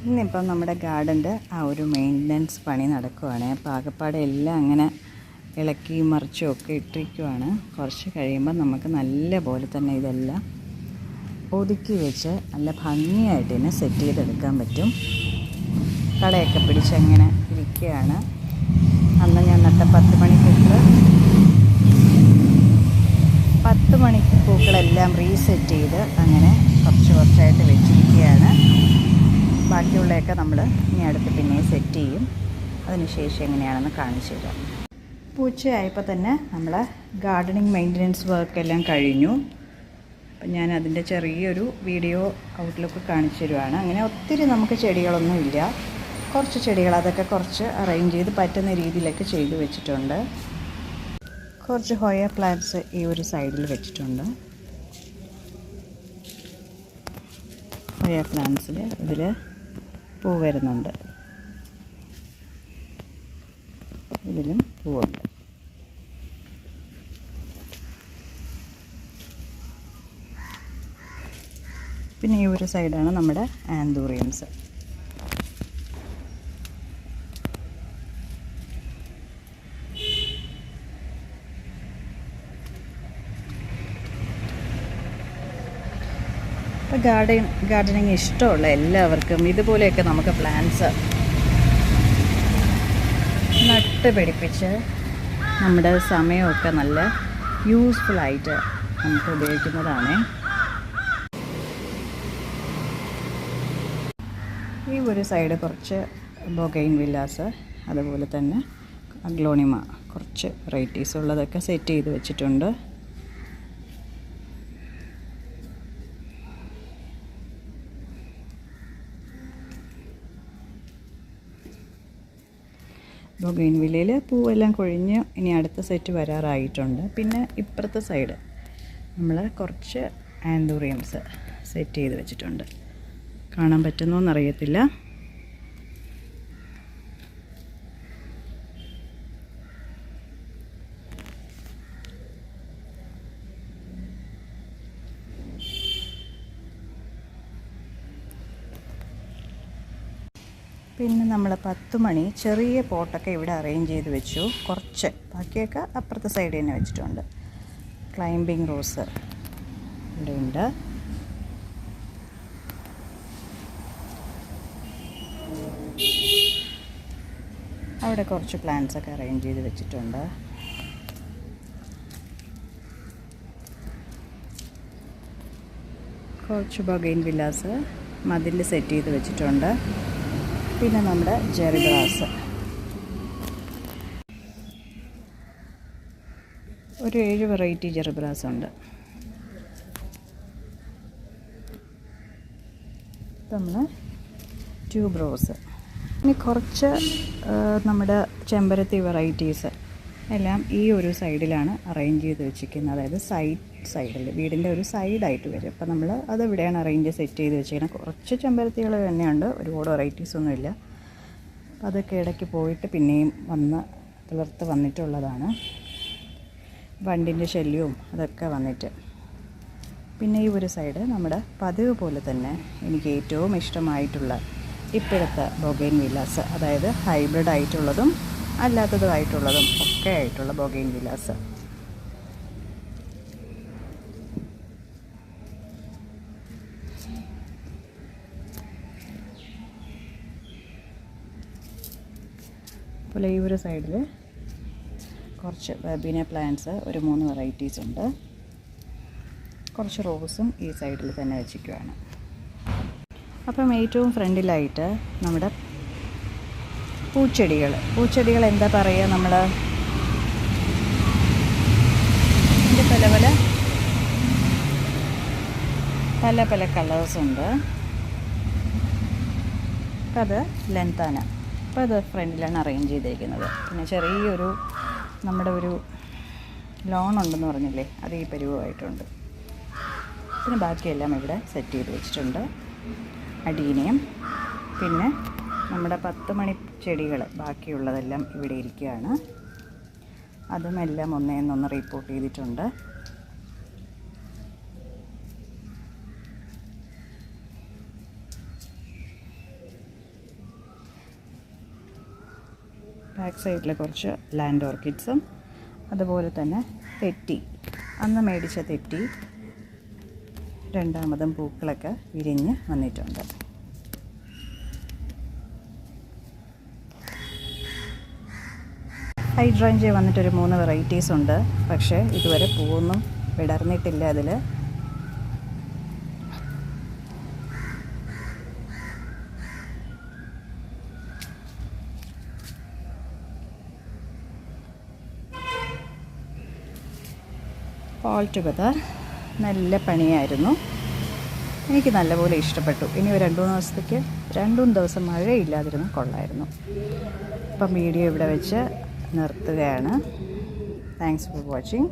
ഇന്നിപ്പം നമ്മുടെ ഗാർഡൻ്റെ ആ ഒരു മെയിൻ്റനൻസ് പണി നടക്കുവാണ്. അപ്പോൾ ആകപ്പാടെ എല്ലാം അങ്ങനെ ഇളക്കി മറിച്ചും ഒക്കെ ഇട്ടിരിക്കുവാണ്. കുറച്ച് കഴിയുമ്പോൾ നമുക്ക് നല്ല പോലെ തന്നെ ഇതെല്ലാം ഒതുക്കി വെച്ച് നല്ല ഭംഗിയായിട്ട് തന്നെ സെറ്റ് ചെയ്തെടുക്കാൻ പറ്റും. കളയൊക്കെ പിടിച്ചങ്ങനെ ഇരിക്കുകയാണ്. അന്ന് ഞാൻ നട്ട 10 മണി പൂക്കളെല്ലാം റീസെറ്റ് ചെയ്ത് അങ്ങനെ കുറച്ചായിട്ട് വെച്ചിരിക്കുകയാണ്. ബാക്കിയുള്ളതൊക്കെ നമ്മൾ ഇനി അടുത്ത് പിന്നെ സെറ്റ് ചെയ്യും. അതിനുശേഷം എങ്ങനെയാണെന്ന് കാണിച്ചു തരാം. പൂച്ചയായപ്പോൾ തന്നെ നമ്മൾ ഗാർഡനിങ് മെയിൻ്റനൻസ് വർക്കെല്ലാം കഴിഞ്ഞു. അപ്പം ഞാൻ അതിൻ്റെ ചെറിയൊരു വീഡിയോ ഔട്ട്ലുക്ക് കാണിച്ചു തരുവാണ്. അങ്ങനെ ഒത്തിരി നമുക്ക് ചെടികളൊന്നുമില്ല, കുറച്ച് ചെടികൾ അതൊക്കെ കുറച്ച് അറേഞ്ച് ചെയ്ത് പറ്റുന്ന രീതിയിലൊക്കെ ചെയ്ത് വെച്ചിട്ടുണ്ട്. കുറച്ച് ഹോയ പ്ലാന്റ്സ് ഈ ഒരു സൈഡിൽ വെച്ചിട്ടുണ്ട്. ഹോയ പ്ലാന്റ്സിൽ ഇതിൽ പൂ വരുന്നുണ്ട്, ഇതിലും പൂവുണ്ട്. പിന്നെ ഈ ഒരു സൈഡാണ് നമ്മുടെ ആന്തൂറിയംസ്. ഇപ്പോൾ ഗാർഡനിങ് ഇഷ്ടമുള്ള എല്ലാവർക്കും ഇതുപോലെയൊക്കെ നമുക്ക് പ്ലാന്റ്സ് നട്ട് പിടിപ്പിച്ച് നമ്മുടെ സമയമൊക്കെ നല്ല യൂസ്ഫുള്ളായിട്ട് നമുക്ക് ഉപയോഗിക്കുന്നതാണ്. ഈ ഒരു സൈഡ് കുറച്ച് ബൊഗൈൻ വില്ലാസ്, അതുപോലെ തന്നെ അഗ്ലോണിമ, കുറച്ച് വെറൈറ്റീസ് ഉള്ളതൊക്കെ സെറ്റ് ചെയ്ത് വെച്ചിട്ടുണ്ട്. ബൊഗൈൻ വില്ലയിൽ പൂവെല്ലാം കൊഴിഞ്ഞ് ഇനി അടുത്ത സെറ്റ് വരാറായിട്ടുണ്ട്. പിന്നെ ഇപ്പുറത്തെ സൈഡ് നമ്മൾ കുറച്ച് ആന്തൂറിയംസ് സെറ്റ് ചെയ്ത് വെച്ചിട്ടുണ്ട്. കാണാൻ പറ്റുന്നോന്നറിയത്തില്ല. പിന്നെ നമ്മൾ 10 മണി ചെറിയ പോട്ടൊക്കെ ഇവിടെ അറേഞ്ച് ചെയ്ത് വെച്ചു. കുറച്ച് ബാക്കിയൊക്കെ അപ്പുറത്തെ സൈഡ് തന്നെ വെച്ചിട്ടുണ്ട്. ക്ലൈംബിംഗ് റോസ് ഇവിടെയുണ്ട്. അവിടെ കുറച്ച് പ്ലാന്റ്സ് ഒക്കെ അറേഞ്ച് ചെയ്ത് വെച്ചിട്ടുണ്ട്. കുറച്ച് ബൊഗൈൻ വില്ലാസ് മതിൽ സെറ്റ് ചെയ്ത് വെച്ചിട്ടുണ്ട്. പിന്നെ നമ്മുടെ ജെറിബ്രാസ്, ഒരു 7 വെറൈറ്റി ജെറിബ്രാസ് ഉണ്ട്. നമ്മൾ ട്യൂബ് റോസ്, ഇനി കുറച്ച് നമ്മുടെ ചെമ്പരത്തി വെറൈറ്റീസ് എല്ലാം ഈ ഒരു സൈഡിലാണ് അറേഞ്ച് ചെയ്ത് വെച്ചിരിക്കുന്നത്. അതായത് സൈഡിൽ വീടിൻ്റെ ഒരു സൈഡായിട്ട് വരും. അപ്പോൾ നമ്മൾ അതെവിടെയാണ് അറേഞ്ച് സെറ്റ് ചെയ്ത് വെച്ചിരിക്കുന്നത്. കുറച്ച് ചെമ്പരത്തികൾ തന്നെയുണ്ട്, ഒരുപാട് വെറൈറ്റീസ് ഒന്നുമില്ല. അപ്പോൾ അതൊക്കെ ഇടയ്ക്ക് പോയിട്ട് പിന്നെയും പുലർത്ത് വന്നിട്ടുള്ളതാണ്. വണ്ടിൻ്റെ ശല്യവും അതൊക്കെ വന്നിട്ട്. പിന്നെ ഈ ഒരു സൈഡ് നമ്മുടെ പതിവ് പോലെ തന്നെ എനിക്ക് ഏറ്റവും ഇഷ്ടമായിട്ടുള്ള ഇപ്പോഴത്തെ ബൊഗൈൻ വില്ലാസ്, അതായത് ഹൈബ്രിഡ് ആയിട്ടുള്ളതും അല്ലാത്തതുമായിട്ടുള്ളതും ഒക്കെ ആയിട്ടുള്ള ബൊഗൈൻ വില്ലാസ്. അതുപോലെ ഈ ഒരു സൈഡിൽ കുറച്ച് വെർബീന പ്ലാന്റ്സ്, ഒരു 3 വെറൈറ്റീസ് ഉണ്ട്. കുറച്ച് റോസും ഈ സൈഡിൽ തന്നെ വെച്ചിരിക്കുകയാണ്. അപ്പം ഏറ്റവും ഫ്രണ്ടിലായിട്ട് നമ്മുടെ പൂച്ചെടികൾ എന്താ പറയുക, നമ്മൾ ഇതിൻ്റെ പല കളേഴ്സുണ്ട്. അപ്പം അത് ലെൻതാന, അപ്പോൾ അത് ഫ്രണ്ടിലാണ് അറേഞ്ച് ചെയ്തിരിക്കുന്നത്. പിന്നെ ചെറിയൊരു നമ്മുടെ ഒരു ലോൺ ഉണ്ടെന്ന് പറഞ്ഞില്ലേ, അത് ഈ പരുവമായിട്ടുണ്ട്. പിന്നെ ബാക്കിയെല്ലാം ഇവിടെ സെറ്റ് ചെയ്ത് വെച്ചിട്ടുണ്ട്. അഡീനിയം, പിന്നെ നമ്മുടെ 10 മണി ചെടികൾ ബാക്കിയുള്ളതെല്ലാം ഇവിടെ ഇരിക്കുകയാണ്. അതുമെല്ലാം ഒന്നേന്നൊന്ന് റിപ്പോർട്ട് ചെയ്തിട്ടുണ്ട്. ബാക്ക് സൈഡിൽ കുറച്ച് ലാൻഡ് ഓർക്കിഡ്സും അതുപോലെ തന്നെ തെറ്റി, അന്ന് മേടിച്ച തെറ്റി രണ്ടാമതും പൂക്കളൊക്കെ വിരിഞ്ഞ് വന്നിട്ടുണ്ട്. ഹൈഡ്രേഞ്ചിയ വന്നിട്ടൊരു 3 വെറൈറ്റീസ് ഉണ്ട്. പക്ഷേ ഇതുവരെ പൂവൊന്നും വിടർന്നിട്ടില്ല അതിൽ. ഓൾ ടുഗദർ നല്ല പണിയായിരുന്നു. എനിക്ക് നല്ലപോലെ ഇഷ്ടപ്പെട്ടു. ഇനി ഒരു 2-3 ദിവസം മഴയില്ലാതിരുന്നു കൊള്ളായിരുന്നു. അപ്പം വീഡിയോ ഇവിടെ വെച്ച് നിർത്തുകയാണ്. Thanks for watching.